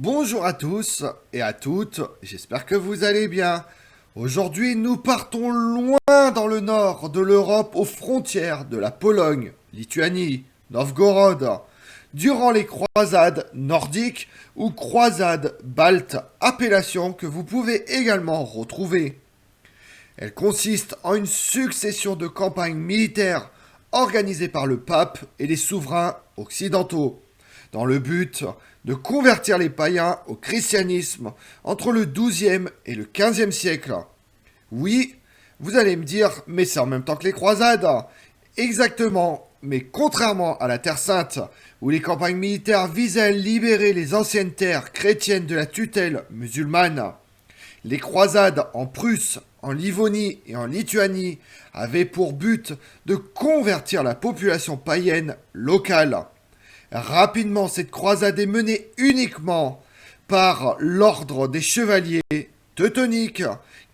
Bonjour à tous et à toutes, j'espère que vous allez bien. Aujourd'hui, nous partons loin dans le nord de l'Europe aux frontières de la Pologne, Lituanie, Novgorod. Durant les croisades nordiques ou croisades baltes, appellation que vous pouvez également retrouver. Elle consiste en une succession de campagnes militaires organisées par le pape et les souverains occidentaux, dans le but de convertir les païens au christianisme entre le XIIe et le XVe siècle. Oui, vous allez me dire, mais c'est en même temps que les croisades. Exactement, mais contrairement à la Terre Sainte, où les campagnes militaires visaient à libérer les anciennes terres chrétiennes de la tutelle musulmane, les croisades en Prusse, en Livonie et en Lituanie avaient pour but de convertir la population païenne locale. Rapidement, cette croisade est menée uniquement par l'ordre des chevaliers teutoniques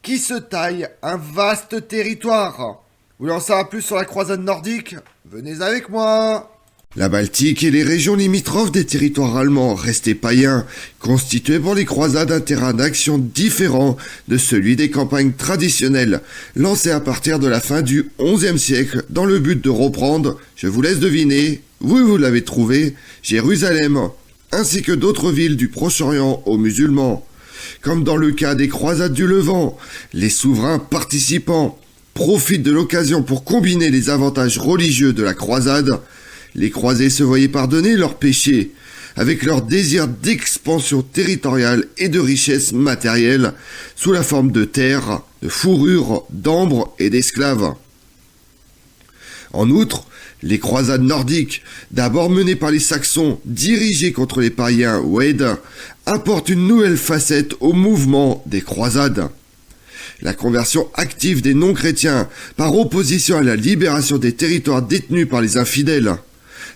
qui se taillent un vaste territoire. Vous voulez en savoir plus sur la croisade nordique? Venez avec moi. La Baltique et les régions limitrophes des territoires allemands restés païens constituaient pour les croisades un terrain d'action différent de celui des campagnes traditionnelles, lancées à partir de la fin du XIe siècle dans le but de reprendre, je vous laisse deviner, vous l'avez trouvé, Jérusalem, ainsi que d'autres villes du Proche-Orient aux musulmans. Comme dans le cas des croisades du Levant, les souverains participants profitent de l'occasion pour combiner les avantages religieux de la croisade. Les croisés se voyaient pardonner leurs péchés, avec leur désir d'expansion territoriale et de richesse matérielle, sous la forme de terres, de fourrures, d'ambre et d'esclaves. En outre, les croisades nordiques, d'abord menées par les Saxons, dirigées contre les païens Wade, apportent une nouvelle facette au mouvement des croisades. La conversion active des non-chrétiens, par opposition à la libération des territoires détenus par les infidèles.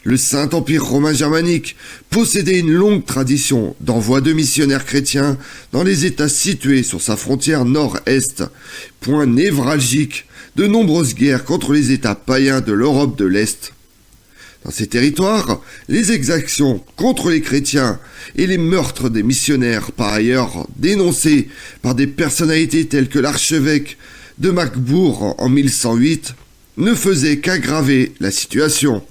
Le Saint-Empire romain germanique possédait une longue tradition d'envoi de missionnaires chrétiens dans les États situés sur sa frontière nord-est, point névralgique de nombreuses guerres contre les États païens de l'Europe de l'Est. Dans ces territoires, les exactions contre les chrétiens et les meurtres des missionnaires, par ailleurs dénoncés par des personnalités telles que l'archevêque de Magdebourg en 1108, ne faisaient qu'aggraver la situation.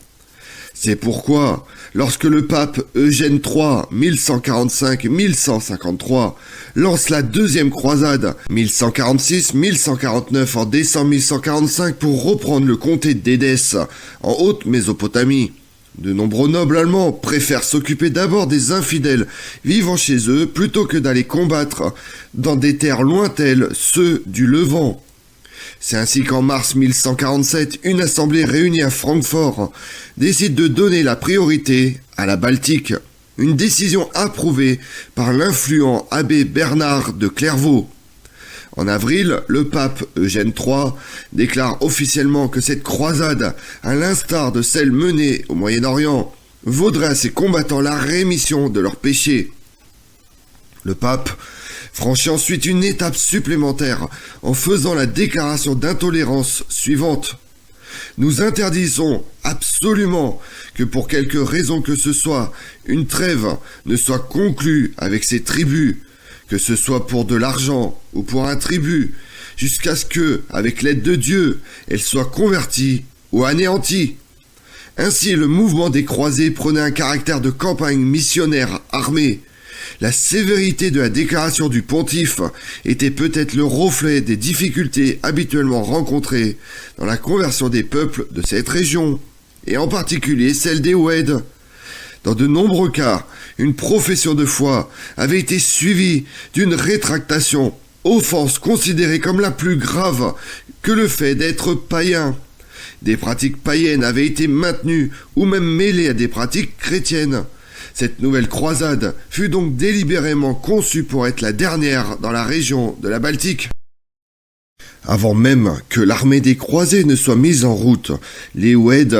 C'est pourquoi, lorsque le pape Eugène III, 1145-1153, lance la deuxième croisade, 1146-1149 en décembre 1145 pour reprendre le comté d'Édesse, en Haute-Mésopotamie, de nombreux nobles allemands préfèrent s'occuper d'abord des infidèles vivant chez eux plutôt que d'aller combattre dans des terres lointaines ceux du Levant. C'est ainsi qu'en mars 1147, une assemblée réunie à Francfort décide de donner la priorité à la Baltique. Une décision approuvée par l'influent abbé Bernard de Clairvaux. En avril, le pape Eugène III déclare officiellement que cette croisade, à l'instar de celle menée au Moyen-Orient, vaudrait à ses combattants la rémission de leurs péchés. Le pape franchit ensuite une étape supplémentaire en faisant la déclaration d'intolérance suivante. Nous interdisons absolument que pour quelque raison que ce soit, une trêve ne soit conclue avec ces tribus, que ce soit pour de l'argent ou pour un tribut, jusqu'à ce que, avec l'aide de Dieu, elle soit convertie ou anéantie. Ainsi, le mouvement des croisés prenait un caractère de campagne missionnaire armée. La sévérité de la déclaration du pontife était peut-être le reflet des difficultés habituellement rencontrées dans la conversion des peuples de cette région, et en particulier celle des Ouèdes. Dans de nombreux cas, une profession de foi avait été suivie d'une rétractation, offense considérée comme la plus grave que le fait d'être païen. Des pratiques païennes avaient été maintenues ou même mêlées à des pratiques chrétiennes. Cette nouvelle croisade fut donc délibérément conçue pour être la dernière dans la région de la Baltique. Avant même que l'armée des croisés ne soit mise en route, les Ouèdes,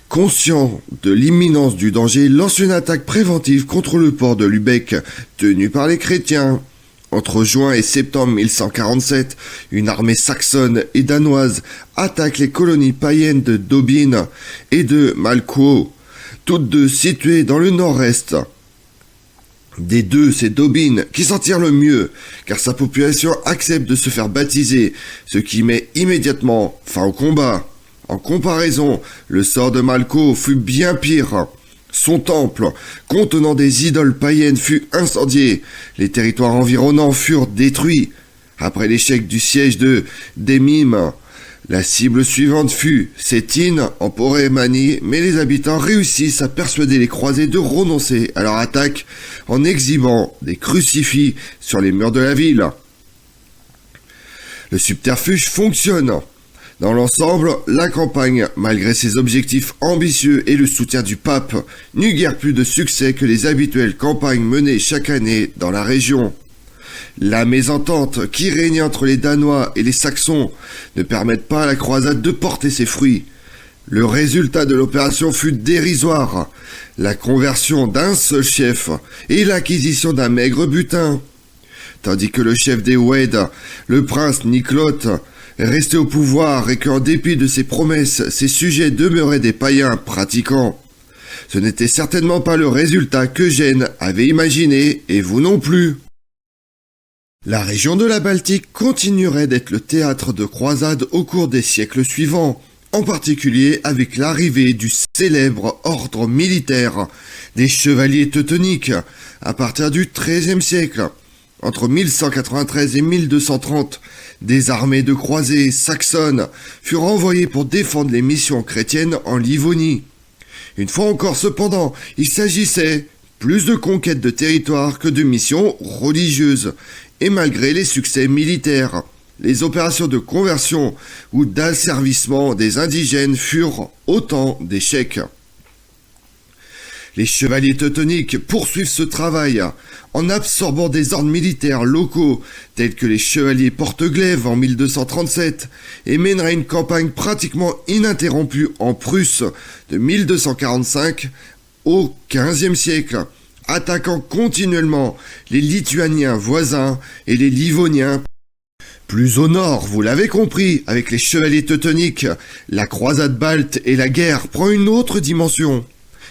conscients de l'imminence du danger, lancent une attaque préventive contre le port de Lübeck, tenu par les chrétiens. Entre juin et septembre 1147, une armée saxonne et danoise attaque les colonies païennes de Dobin et de Malquo, toutes deux situées dans le nord-est. Des deux, c'est Daubin qui s'en tire le mieux, car sa population accepte de se faire baptiser, ce qui met immédiatement fin au combat. En comparaison, le sort de Malko fut bien pire. Son temple, contenant des idoles païennes, fut incendié. Les territoires environnants furent détruits. Après l'échec du siège de Demim, la cible suivante fut Sétine en Porémanie, mais les habitants réussissent à persuader les croisés de renoncer à leur attaque en exhibant des crucifix sur les murs de la ville. Le subterfuge fonctionne. Dans l'ensemble, la campagne, malgré ses objectifs ambitieux et le soutien du pape, n'eut guère plus de succès que les habituelles campagnes menées chaque année dans la région. La mésentente qui régnait entre les Danois et les Saxons ne permettent pas à la croisade de porter ses fruits. Le résultat de l'opération fut dérisoire, la conversion d'un seul chef et l'acquisition d'un maigre butin. Tandis que le chef des Wade, le prince Niclotte, restait au pouvoir et qu'en dépit de ses promesses, ses sujets demeuraient des païens pratiquants. Ce n'était certainement pas le résultat qu'Eugène avait imaginé, et vous non plus. La région de la Baltique continuerait d'être le théâtre de croisades au cours des siècles suivants, en particulier avec l'arrivée du célèbre ordre militaire des chevaliers teutoniques à partir du XIIIe siècle. Entre 1193 et 1230, des armées de croisés saxonnes furent envoyées pour défendre les missions chrétiennes en Livonie. Une fois encore cependant, il s'agissait plus de conquêtes de territoire que de missions religieuses, et malgré les succès militaires, les opérations de conversion ou d'asservissement des indigènes furent autant d'échecs. Les chevaliers teutoniques poursuivent ce travail en absorbant des ordres militaires locaux tels que les chevaliers porte-glaives en 1237 et mènera une campagne pratiquement ininterrompue en Prusse de 1245 au XVe siècle, attaquant continuellement les Lituaniens voisins et les Livoniens. Plus au nord, vous l'avez compris, avec les chevaliers teutoniques, la croisade balte et la guerre prend une autre dimension.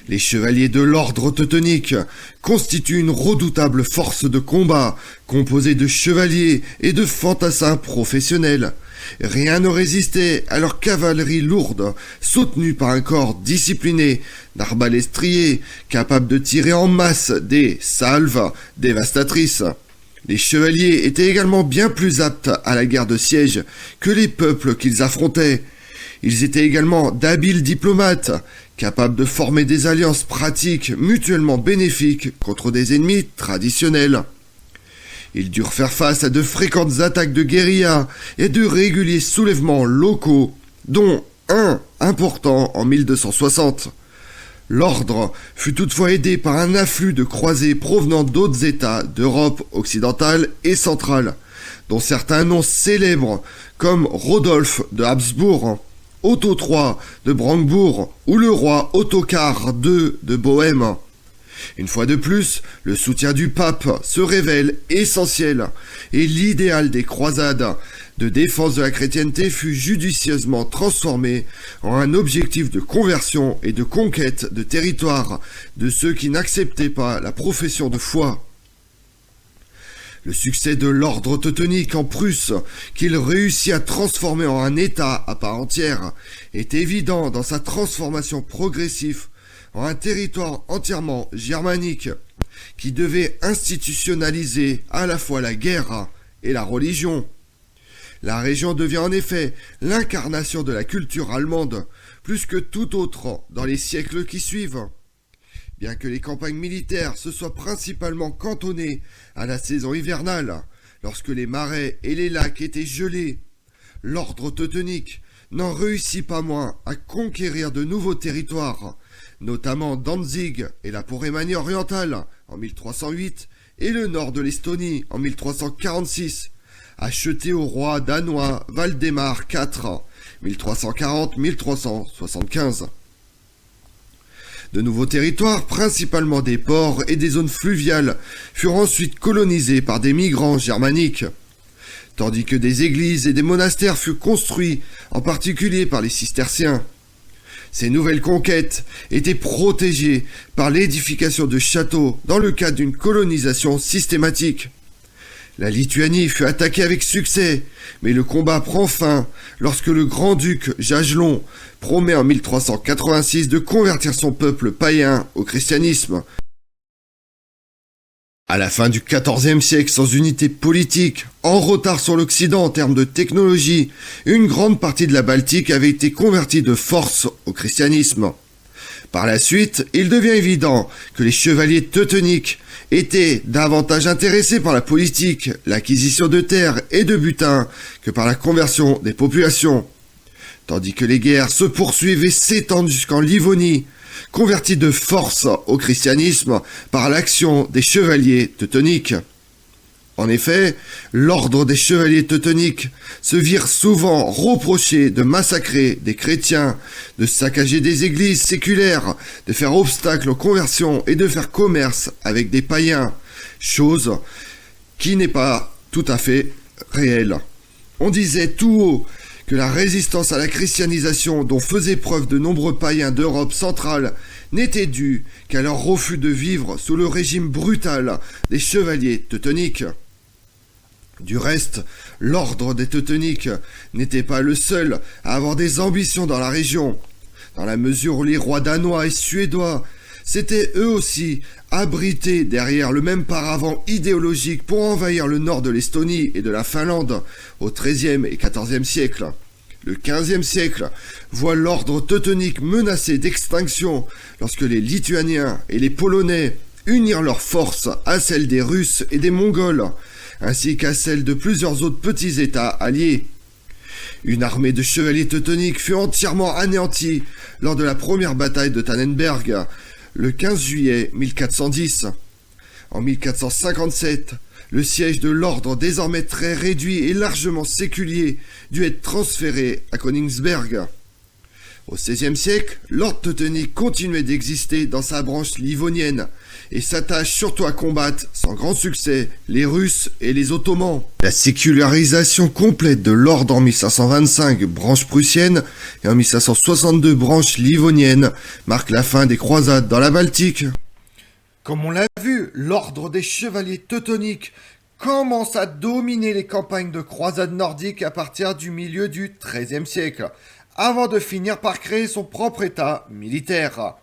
Les chevaliers de l'ordre teutonique constituent une redoutable force de combat, composée de chevaliers et de fantassins professionnels. Rien ne résistait à leur cavalerie lourde, soutenue par un corps discipliné d'arbalétriers, capable de tirer en masse des salves dévastatrices. Les chevaliers étaient également bien plus aptes à la guerre de siège que les peuples qu'ils affrontaient. Ils étaient également d'habiles diplomates, capables de former des alliances pratiques mutuellement bénéfiques contre des ennemis traditionnels. Ils durent faire face à de fréquentes attaques de guérilla et de réguliers soulèvements locaux, dont un important en 1260. L'ordre fut toutefois aidé par un afflux de croisés provenant d'autres États d'Europe occidentale et centrale, dont certains noms célèbres comme Rodolphe de Habsbourg, Otto III de Brandebourg ou le roi Ottokar II de Bohême. Une fois de plus, le soutien du pape se révèle essentiel et l'idéal des croisades de défense de la chrétienté fut judicieusement transformé en un objectif de conversion et de conquête de territoire de ceux qui n'acceptaient pas la profession de foi. Le succès de l'ordre teutonique en Prusse, qu'il réussit à transformer en un État à part entière, est évident dans sa transformation progressive en un territoire entièrement germanique, qui devait institutionnaliser à la fois la guerre et la religion. La région devient en effet l'incarnation de la culture allemande, plus que tout autre dans les siècles qui suivent. Bien que les campagnes militaires se soient principalement cantonnées à la saison hivernale, lorsque les marais et les lacs étaient gelés, l'ordre teutonique n'en réussit pas moins à conquérir de nouveaux territoires, notamment Danzig et la Porémanie orientale en 1308 et le nord de l'Estonie en 1346, acheté au roi danois Valdemar IV, 1340-1375. De nouveaux territoires, principalement des ports et des zones fluviales, furent ensuite colonisés par des migrants germaniques, tandis que des églises et des monastères furent construits, en particulier par les cisterciens. Ces nouvelles conquêtes étaient protégées par l'édification de châteaux dans le cadre d'une colonisation systématique. La Lituanie fut attaquée avec succès, mais le combat prend fin lorsque le grand-duc Jagelon promet en 1386 de convertir son peuple païen au christianisme. À la fin du XIVe siècle, sans unité politique, en retard sur l'Occident en termes de technologie, une grande partie de la Baltique avait été convertie de force au christianisme. Par la suite, il devient évident que les chevaliers teutoniques étaient davantage intéressés par la politique, l'acquisition de terres et de butin que par la conversion des populations. Tandis que les guerres se poursuivent et s'étendent jusqu'en Livonie, convertie de force au christianisme par l'action des chevaliers teutoniques. En effet, l'ordre des chevaliers teutoniques se vire souvent reproché de massacrer des chrétiens, de saccager des églises séculaires, de faire obstacle aux conversions et de faire commerce avec des païens, chose qui n'est pas tout à fait réelle. On disait tout haut que la résistance à la christianisation dont faisaient preuve de nombreux païens d'Europe centrale n'était due qu'à leur refus de vivre sous le régime brutal des chevaliers teutoniques. Du reste, l'ordre des teutoniques n'était pas le seul à avoir des ambitions dans la région, dans la mesure où les rois danois et suédois s'étaient eux aussi abrités derrière le même paravent idéologique pour envahir le nord de l'Estonie et de la Finlande au XIIIe et XIVe siècle. Le XVe siècle voit l'ordre teutonique menacé d'extinction lorsque les Lituaniens et les Polonais unirent leurs forces à celles des Russes et des Mongols, ainsi qu'à celles de plusieurs autres petits États alliés. Une armée de chevaliers teutoniques fut entièrement anéantie lors de la première bataille de Tannenberg, le 15 juillet 1410. En 1457, le siège de l'ordre, désormais très réduit et largement séculier, dut être transféré à Königsberg. Au XVIe siècle, l'ordre teutonique continuait d'exister dans sa branche livonienne et s'attache surtout à combattre, sans grand succès, les Russes et les Ottomans. La sécularisation complète de l'ordre en 1525, branche prussienne, et en 1562, branche livonienne, marque la fin des croisades dans la Baltique. Comme on l'a vu, l'ordre des chevaliers teutoniques commence à dominer les campagnes de croisades nordiques à partir du milieu du XIIIe siècle, avant de finir par créer son propre état militaire.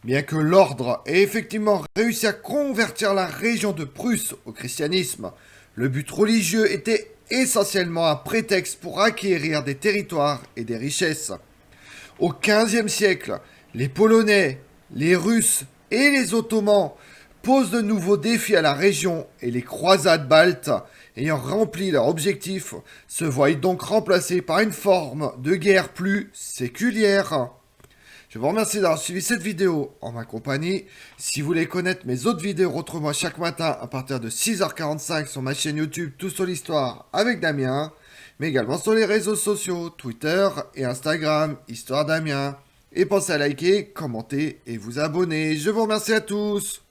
Bien que l'ordre ait effectivement réussi à convertir la région de Prusse au christianisme, le but religieux était essentiellement un prétexte pour acquérir des territoires et des richesses. Au XVe siècle, les Polonais, les Russes et les Ottomans posent de nouveaux défis à la région et les croisades baltes, ayant rempli leur objectif, se voient donc remplacés par une forme de guerre plus séculière. Je vous remercie d'avoir suivi cette vidéo en ma compagnie. Si vous voulez connaître mes autres vidéos, retrouvez-moi chaque matin à partir de 6h45 sur ma chaîne YouTube Tout sur l'Histoire avec Damien, mais également sur les réseaux sociaux, Twitter et Instagram, Histoire Damien. Et pensez à liker, commenter et vous abonner. Je vous remercie à tous.